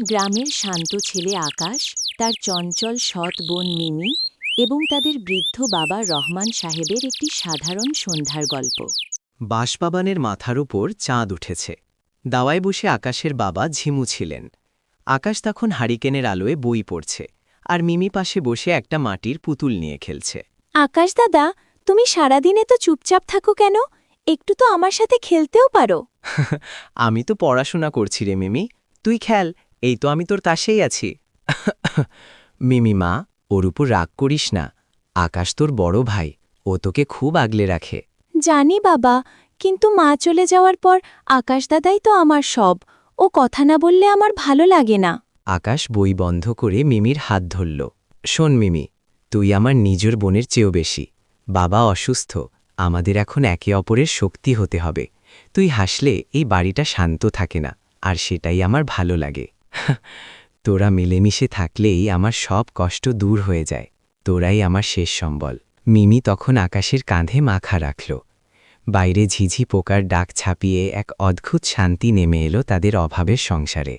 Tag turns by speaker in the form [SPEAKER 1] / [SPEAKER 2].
[SPEAKER 1] গ্রামের শান্ত ছেলে আকাশ, তার চঞ্চল সৎ বোন মিমি এবং তাদের বৃদ্ধ বাবা রহমান সাহেবের একটি সাধারণ সন্ধ্যার গল্প।
[SPEAKER 2] বাঁশবাগানের মাথার উপর চাঁদ উঠেছে। দাওয়ায় বসে আকাশের বাবা ঝিমু ছিলেন। আকাশ তখন হারিকেনের আলোয় বই পড়ছে, আর মিমি পাশে বসে একটা মাটির পুতুল নিয়ে খেলছে।
[SPEAKER 3] আকাশ দাদা, তুমি সারাদিনে তো চুপচাপ থাকো কেন? একটু তো আমার সাথে খেলতেও পারো।
[SPEAKER 2] আমি তো পড়াশোনা করছি রে মিমি, তুই খেল, এই তো আমি তোর তাসেই আছি। মিমি মা, ওর উপর রাগ করিস না। আকাশ তোর বড় ভাই, ও তোকে খুব আগলে রাখে।
[SPEAKER 3] জানি বাবা, কিন্তু মা চলে যাওয়ার পর আকাশ দাদাই তো আমার সব। ও কথা না বললে আমার ভালো লাগে না।
[SPEAKER 2] আকাশ বই বন্ধ করে মিমির হাত ধরল। শোন মিমি, তুই আমার নিজের বোনের চেয়েও বেশি। বাবা অসুস্থ, আমাদের এখন একে অপরের শক্তি হতে হবে। তুই হাসলে এই বাড়িটা শান্ত থাকে না, আর সেটাই আমার ভালো লাগে। তোরা মিলেমিশে থাকলেই আমার সব কষ্ট দূর হয়ে যায়। তোরাই আমার শেষ সম্বল। মিমি তখন আকাশের কাঁধে মাথা রাখল। বাইরে ঝিঝি পোকার ডাক ছাপিয়ে এক অদ্ভুত শান্তি নেমে এলো তাদের অভাবের সংসারে।